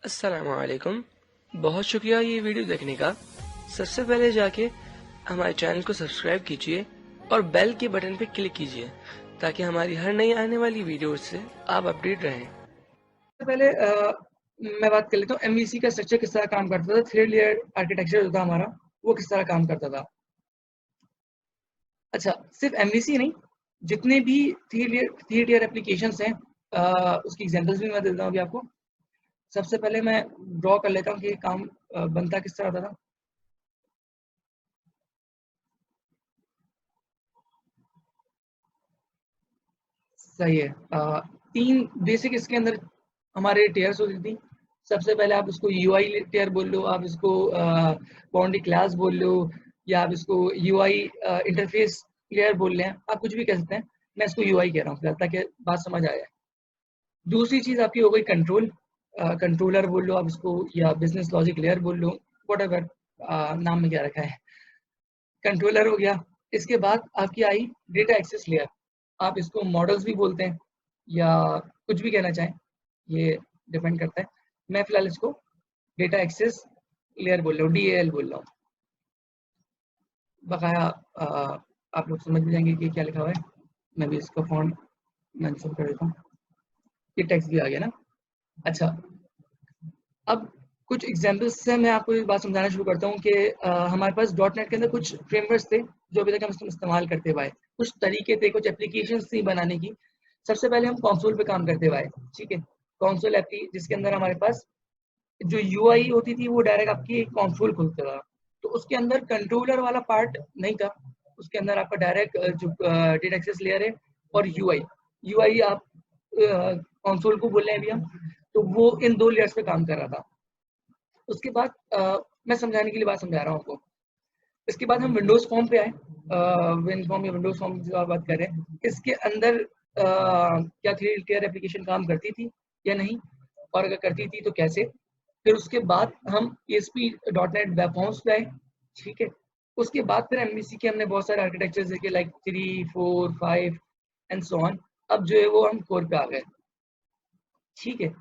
अस्सलामुअलैकुम। बहुत शुक्रिया ये वीडियो देखने का। सबसे पहले जाके हमारे चैनल को सब्सक्राइब कीजिए और बेल के बटन पे क्लिक कीजिए ताकि हमारी हर नई आने वाली वीडियो से आप अपडेट रहें। सबसे पहले मैं बात कर लेता हूँ एमवीसी का स्ट्रक्चर किस तरह काम करता था। 3 लेयर आर्किटेक्चर जो था हमारा, वो किस तरह काम करता था। अच्छा, सिर्फ एमवीसी नहीं, जितने भी 3 लेयर एप्लीकेशंस हैं, उसकी एग्जांपल्स भी मैं देता हूँ अभी आपको। सबसे पहले मैं ड्रॉ कर लेता हूँ कि काम बनता किस तरह होता था। सही है। 3 बेसिक इसके अंदर हमारे टेयर्स होती थी। सबसे पहले आप उसको यूआई टेयर बोल लो, आप इसको बाउंड्री क्लास बोल लो, या आप इसको यूआई इंटरफेस लेयर बोल लें, आप कुछ भी कह सकते हैं। मैं इसको यूआई कह रहा हूँ फिलहाल, ताकि बात समझ आ जाए। दूसरी चीज़ आपकी हो गई कंट्रोल, कंट्रोलर बोल लो आप इसको, या बिजनेस लॉजिक लेयर बोल लो, व्हाटएवर नाम में क्या रखा है। कंट्रोलर हो गया। इसके बाद आपकी आई डेटा एक्सेस लेयर। आप इसको मॉडल्स भी बोलते हैं या कुछ भी कहना चाहें, ये डिपेंड करता है। मैं फिलहाल इसको डेटा एक्सेस लेयर बोल रहा हूँ, DAL बोल रहा हूँ। बकाया आप लोग समझ भी जाएंगे कि क्या लिखा हुआ है। मैं भी इसका फॉन्ट मेंशन कर देता हूँ। ये टेक्स्ट भी आ गया ना। अच्छा, अब कुछ एग्जांपल्स से मैं आपको एक बात समझाना शुरू करता हूँ कि हमारे पास .NET के अंदर कुछ फ्रेमवर्क्स थे जो अभी तक हम इस्तेमाल करते हुए आए। कुछ तरीके थे, कुछ एप्लीकेशंस थी बनाने की। सबसे पहले हम कंसोल पे काम करते हुए आए, ठीक है। कंसोल एप्ली जिसके अंदर हमारे पास जो यूआई होती थी वो डायरेक्ट आपकी कंसोल खुलता था। तो उसके अंदर कंट्रोलर वाला पार्ट नहीं था। उसके अंदर आपका डायरेक्ट जो डेटा एक्सेस लेयर है और यूआई यूआई आप कंसोल को बोल रहे हैं अभी हम, तो वो इन 2 लेयर्स पे काम कर रहा था। उसके बाद मैं समझाने के लिए बात समझा रहा हूँ आपको। इसके बाद हम विंडोज फॉर्म पे आए। विन फॉर्म या विंडोज फॉर्म की बात कर रहे हैं, इसके अंदर क्या 3 टियर एप्लीकेशन काम करती थी या नहीं, और अगर करती थी तो कैसे। फिर उसके बाद हम ASP.NET वेब फॉर्म्स पे आए, ठीक है। उसके बाद फिर एमवीसी के हमने बहुत सारे आर्किटेक्चर्स देखे, लाइक 3, 4, 5 एंड सो ऑन। अब जो है वो हम कोर पे आ गए, ठीक है।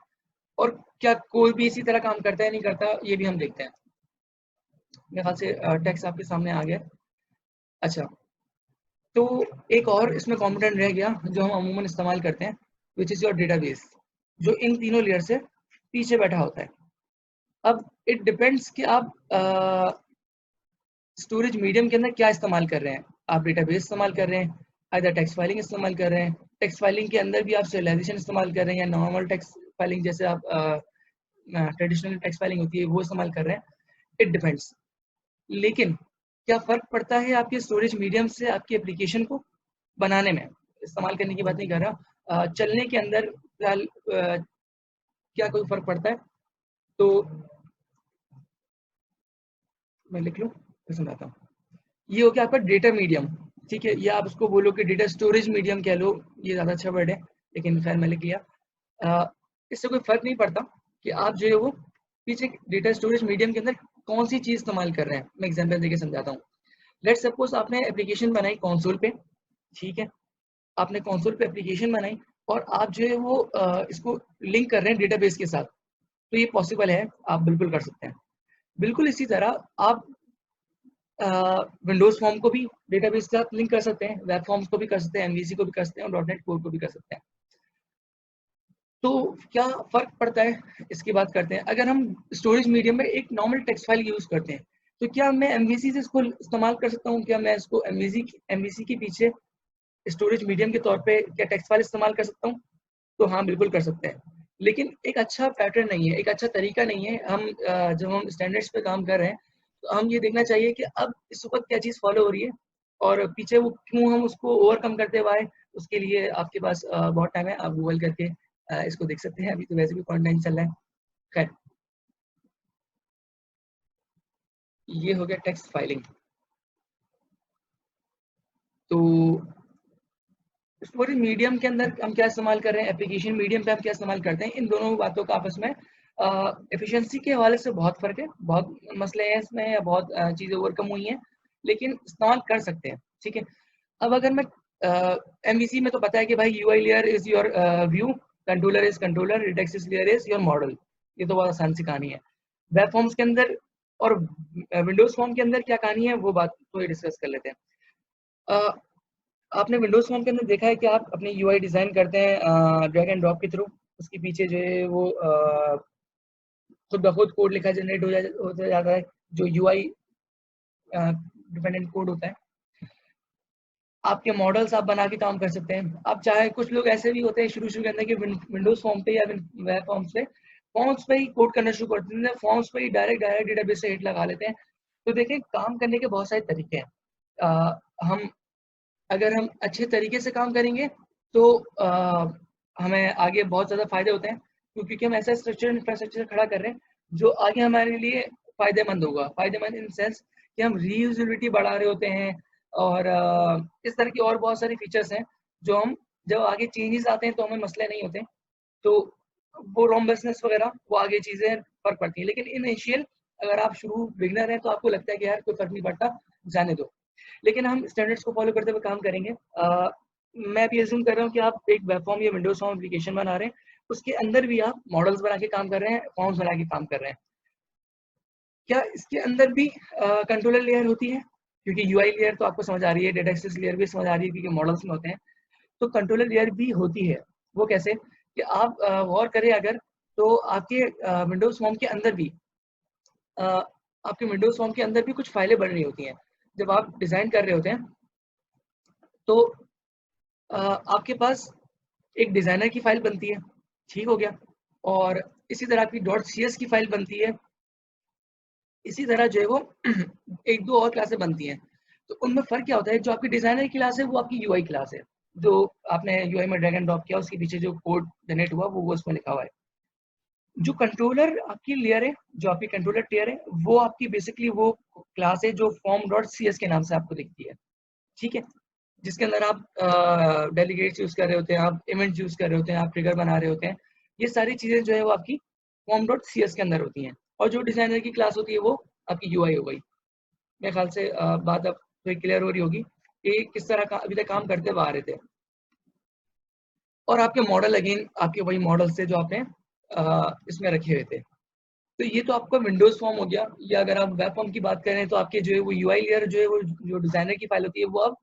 और क्या कोई भी इसी तरह काम करता है नहीं करता, ये भी हम देखते हैं। मेरे ख्याल से टेक्स्ट आपके सामने आ गया। अच्छा, तो एक और इसमें कॉम्पोनेंट रह गया जो हम अमूमन इस्तेमाल करते हैं, विच इज़ योर डेटाबेस, जो इन तीनों लेयर से पीछे बैठा होता है। अब इट डिपेंड्स कि आप स्टोरेज मीडियम के अंदर क्या इस्तेमाल कर रहे हैं। आप डेटाबेस इस्तेमाल कर रहे हैं, आइदर टेक्स्ट फाइलिंग इस्तेमाल कर रहे हैं। टेक्स्ट फाइलिंग के अंदर भी आप serialization इस्तेमाल कर रहे हैं, या नॉर्मल टेक्स्ट फाइलिंग जैसे आप ट्रेडिशनल टेक्स्ट फाइलिंग होती है वो इस्तेमाल कर रहे हैं। It depends. लेकिन क्या फ़र्क पड़ता है आपके स्टोरेज मीडियम से आपकी एप्लीकेशन को बनाने में? इस्तेमाल करने की बात नहीं कर रहा, चलने के अंदर फिलहाल क्या कोई फ़र्क पड़ता है? तो मैं लिख लूँ, फिर समझाता हूँ। ये हो गया आपका डेटा मीडियम, ठीक है। या आप उसको बोलो कि डेटा स्टोरेज मीडियम कह लो, ये ज़्यादा अच्छा वर्ड है, लेकिन खैर मैं लिख लिया। इससे कोई फ़र्क नहीं पड़ता कि आप जो है वो पीछे डेटा स्टोरेज मीडियम के अंदर कौन सी चीज़ इस्तेमाल कर रहे हैं। मैं एग्जांपल देके समझाता हूँ। लेट्स सपोज आपने एप्लीकेशन बनाई कंसोल पे, ठीक है। आपने कंसोल पे एप्लीकेशन बनाई और आप जो है वो इसको लिंक कर रहे हैं डेटाबेस के साथ, तो ये पॉसिबल है, आप बिल्कुल कर सकते हैं। बिल्कुल इसी तरह आप विंडोज फॉर्म को भी डेटाबेस के साथ लिंक कर सकते हैं, वेब फॉर्म्स को भी कर सकते हैं, एमवीसी को भी कर सकते हैं, और .NET कोर को भी कर सकते हैं। तो क्या फ़र्क पड़ता है, इसकी बात करते हैं। अगर हम स्टोरेज मीडियम में एक नॉर्मल टेक्स्ट फाइल यूज़ करते हैं, तो क्या मैं एमवीसी से इसको इस्तेमाल कर सकता हूँ? क्या मैं इसको एमवीसी के पीछे स्टोरेज मीडियम के तौर पे क्या टेक्स्ट फाइल इस्तेमाल कर सकता हूँ? तो हाँ, बिल्कुल कर सकते हैं। लेकिन एक अच्छा पैटर्न नहीं है, एक अच्छा तरीका नहीं है। हम जब हम स्टैंडर्ड्स पे काम कर रहे हैं, तो हम ये देखना चाहिए कि अब इस वक़्त क्या चीज़ फ़ॉलो हो रही है और पीछे वो क्यों हम उसको ओवरकम करते हुए आए। उसके लिए आपके पास बहुत टाइम है, आप गूगल करके इसको देख सकते हैं। अभी तो वैसे भी क्वारंटाइन चल रहा है। खैर, ये हो गया टेक्स्ट फाइलिंग। तो स्टोरेज मीडियम के अंदर हम क्या इस्तेमाल कर रहे हैं, एप्लीकेशन मीडियम पे हम क्या इस्तेमाल करते हैं, इन दोनों बातों का आपस में एफिशिएंसी के हवाले से बहुत फ़र्क है। बहुत मसले हैं इसमें, या बहुत चीज़ें ओवरकम हुई हैं, लेकिन इस्तेमाल कर सकते हैं, ठीक है। अब अगर मैं एमवीसी में तो पता है कि भाई UI layer is your view, controller is controller, data access layer is your model. ये तो बहुत आसान सी कहानी है। वेब फॉर्म्स के अंदर और विंडोज फॉर्म के अंदर क्या कहानी है वो बात तो डिस्कस कर लेते हैं। अ, आपने विंडोज फॉर्म के अंदर देखा है कि आप अपनी यूआई डिजाइन करते हैं ड्रैग एंड ड्रॉप के थ्रू, उसके पीछे जो है वो खुद ब खुद कोड लिखा जनरेट हो जाता है, जो यूआई डिपेंडेंट कोड होता है। आपके मॉडल्स आप बना के काम कर सकते हैं। आप चाहे, कुछ लोग ऐसे भी होते हैं शुरू के अंदर कि विंडोज फॉर्म पे या वेब फॉर्म्स पे ही कोड करना शुरू कर देते हैं, फॉर्म्स पे ही डायरेक्ट डेटाबेस से हिट लगा लेते हैं। तो देखें, काम करने के बहुत सारे तरीके हैं। हम अगर हम अच्छे तरीके से काम करेंगे तो हमें आगे बहुत ज़्यादा फायदे होते हैं, क्योंकि हम ऐसा स्ट्रक्चर इंफ्रास्ट्रक्चर खड़ा कर रहे हैं जो आगे हमारे लिए फ़ायदेमंद होगा। फ़ायदेमंद इन सेंस कि हम रीयूजेबिलिटी बढ़ा रहे होते हैं, और इस तरह की और बहुत सारी फीचर्स हैं जो हम जब आगे चेंजेस आते हैं तो हमें मसले नहीं होते। तो वो रोम्बसनेस वगैरह वो आगे चीज़ें फ़र्क पड़ती हैं, लेकिन इनिशियल अगर आप शुरू बिगिनर हैं तो आपको लगता है कि यार कोई फ़र्क नहीं पड़ता, जाने दो। लेकिन हम स्टैंडर्ड्स को फॉलो करते हुए काम करेंगे। मैं भी अज्यूम कर रहा हूँ कि आप एक वेब फॉर्म या विंडोज फॉर्म एप्लीकेशन बना रहे हैं, उसके अंदर भी आप मॉडल्स बना के काम कर रहे हैं, फॉर्म्स बना के काम कर रहे हैं। क्या इसके अंदर भी कंट्रोलर लेयर होती है? क्योंकि यूआई लेयर तो आपको समझ आ रही है, डेटा एक्सेस लेयर भी समझ आ रही है क्योंकि मॉडल्स में होते हैं। तो कंट्रोलर लेयर भी होती है। वो कैसे? कि आप गौर करें अगर, तो आपके विंडोज फॉर्म के अंदर भी आपके विंडोज फॉर्म के अंदर भी कुछ फाइलें बन रही होती हैं। जब आप डिज़ाइन कर रहे होते हैं तो आपके पास एक डिज़ाइनर की फ़ाइल बनती है, ठीक हो गया? और इसी तरह आपकी .cs की फ़ाइल बनती है। इसी तरह जो है वो 1-2 और क्लासें बनती हैं। तो उनमें फ़र्क क्या होता है? जो आपकी डिज़ाइनर की क्लास है वो आपकी यूआई क्लास है। जो आपने यूआई में ड्रैग एंड ड्रॉप किया, उसके पीछे जो कोड जनरेट हुआ वो उसमें लिखा हुआ है। जो कंट्रोलर आपकी लेयर है, जो आपकी कंट्रोलर टियर है, वो आपकी बेसिकली वो क्लास है जो form.cs के नाम से आपको दिखती है, ठीक है? जिसके अंदर आप डेलीगेट्स यूज़ कर रहे होते हैं, आप इवेंट्स यूज़ कर रहे होते हैं, आप ट्रिगर बना रहे होते हैं। ये सारी चीज़ें जो है वो आपकी form.cs के अंदर होती हैं, और जो डिज़ाइनर की क्लास होती है वो आपकी यूआई हो गई। मेरे ख्याल से बात अब थोड़ी क्लियर हो रही होगी कि किस तरह का अभी तक काम करते हुए आ रहे थे। और आपके मॉडल अगेन आपके वही मॉडल्स थे जो आपने इसमें रखे हुए थे। तो ये तो आपका विंडोज फॉर्म हो गया, या अगर आप वेब फॉर्म की बात करें तो आपके जो है वो यूआई लेयर जो है वो जो डिजाइनर की फाइल होती है वो अब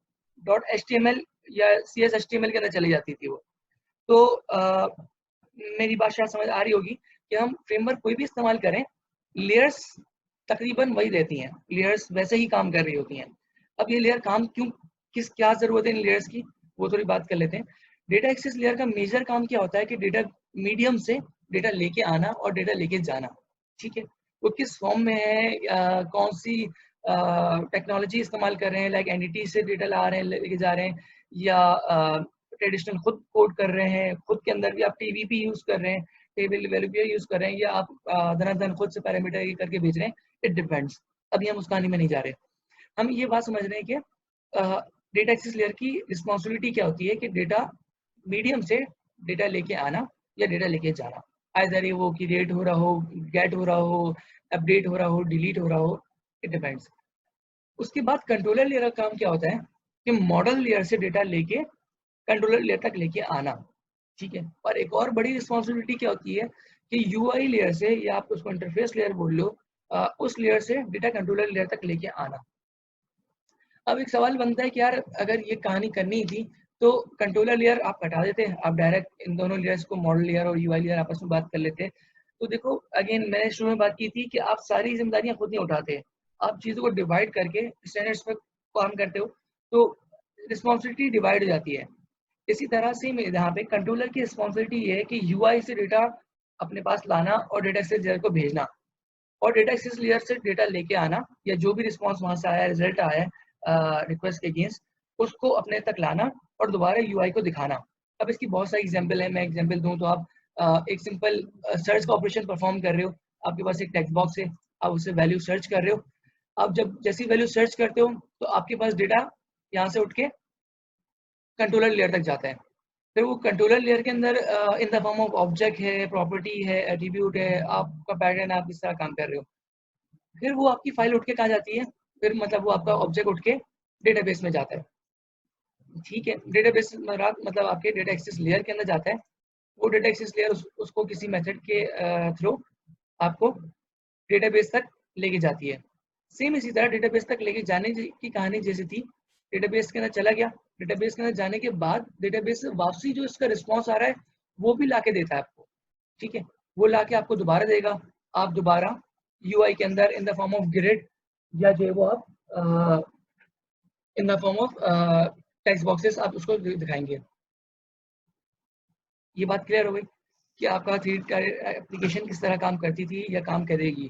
.html या CSHTML के अंदर चली जाती थी वो। तो मेरी बात शायद समझ आ रही होगी कि हम फ्रेमवर्क कोई भी इस्तेमाल करें, लेयर्स तकरीबन वही रहती हैं, लेयर्स वैसे ही काम कर रही होती हैं। अब ये लेयर काम क्यों, क्या ज़रूरत है इन लेयर्स की, वो थोड़ी बात कर लेते हैं। डेटा एक्सेस लेयर का मेजर काम क्या होता है कि डेटा मीडियम से डेटा लेके आना और डेटा लेके जाना, ठीक है? वो किस फॉर्म में है, कौन सी टेक्नोलॉजी इस्तेमाल कर रहे हैं, लाइक एनडीटी से डेटा ला रहे हैं, लेके जा रहे हैं, या ट्रेडिशनल खुद कोड कर रहे हैं, खुद के अंदर भी आप टीवीपी यूज़ कर रहे हैं, टेबल वेल्यू यूज़ कर रहे हैं, या आप धनाधन खुद से पैरामीटर करके भेज रहे हैं, इट डिपेंड्स। अभी हम उस कहानी में नहीं जा रहे। हम ये बात समझ रहे हैं कि डेटा एक्सेस लेयर की रिस्पॉन्सिबिलिटी क्या होती है कि डेटा मीडियम से डेटा लेके आना या डेटा लेके जाना, आइदर ये वो कि रेड हो रहा हो, गेट हो रहा हो, अपडेट हो रहा हो, डिलीट हो रहा हो, इट डिपेंड्स। उसके बाद कंट्रोलर लेयर का काम क्या होता है कि मॉडल लेयर से डेटा लेके कंट्रोलर लेयर तक लेके आना, ठीक है? और एक और बड़ी रिस्पॉन्सिबिलिटी क्या होती है कि यूआई लेयर से, या आप उसको इंटरफेस लेयर बोल लो, उस लेयर से डेटा कंट्रोलर लेयर तक लेके आना। अब एक सवाल बनता है कि यार अगर ये कहानी करनी थी तो कंट्रोलर लेयर आप हटा देते, आप डायरेक्ट इन दोनों लेयर्स को, मॉडल लेयर और यूआई लेयर, आपस में बात कर लेते। तो देखो अगेन मैंने शुरू में बात की थी कि आप सारी जिम्मेदारियां खुद नहीं उठाते, आप चीज़ों को डिवाइड करके स्टैंडर्ड्स पर काम करते हो, तो रिस्पॉन्सिबिलिटी डिवाइड हो जाती है। इसी तरह से यहाँ पे कंट्रोलर की रिस्पॉन्सिबिलिटी ये है कि यूआई से डेटा अपने पास लाना और डेटा एक्सेस लेयर को भेजना, और डेटा एक्सेस लेयर से डेटा लेके आना, या जो भी रिस्पॉन्स वहां से आया, रिजल्ट आया है रिक्वेस्ट के अगेंस्ट, उसको अपने तक लाना और दोबारा यूआई को दिखाना। अब इसकी बहुत सारी एग्जांपल है, मैं एग्जांपल दूं तो आप एक सिंपल सर्च का ऑपरेशन परफॉर्म कर रहे हो, आपके पास एक टेक्स्ट बॉक्स है, आप उससे वैल्यू सर्च कर रहे हो। आप जब जैसी वैल्यू सर्च करते हो तो आपके पास डेटा यहाँ से उठ के कंट्रोलर लेयर तक जाता है। फिर वो कंट्रोलर लेयर के अंदर in the form of object है, प्रॉपर्टी है, एट्रीब्यूट है, आपका पैटर्न, आप किस तरह काम कर रहे हो। फिर वो आपकी फाइल उठ के कहाँ जाती है, फिर मतलब वो आपका ऑब्जेक्ट उठ के डेटाबेस में जाता है, ठीक है? डेटाबेस मतलब आपके डेटा एक्सेस लेयर के अंदर जाता है। वो डेटा एक्सेस लेयर उसको किसी मेथड के थ्रू आपको डेटाबेस तक लेके जाती है। सेम इसी तरह डेटाबेस तक लेके जाने की कहानी जैसी थी, डेटाबेस के अंदर चला गया, डेटाबेस के अंदर जाने के बाद डेटाबेस से वापसी जो इसका रिस्पॉन्स आ रहा है वो भी लाके देता है आपको, ठीक है, वो लाके आपको दोबारा देगा। आप दोबारा यूआई के अंदर in the form of grid या जो है वो आप in the form of text boxes आप उसको दिखाएंगे। ये बात क्लियर हो गई कि आपका थ्री एप्लीकेशन किस तरह काम करती थी या काम करेगी।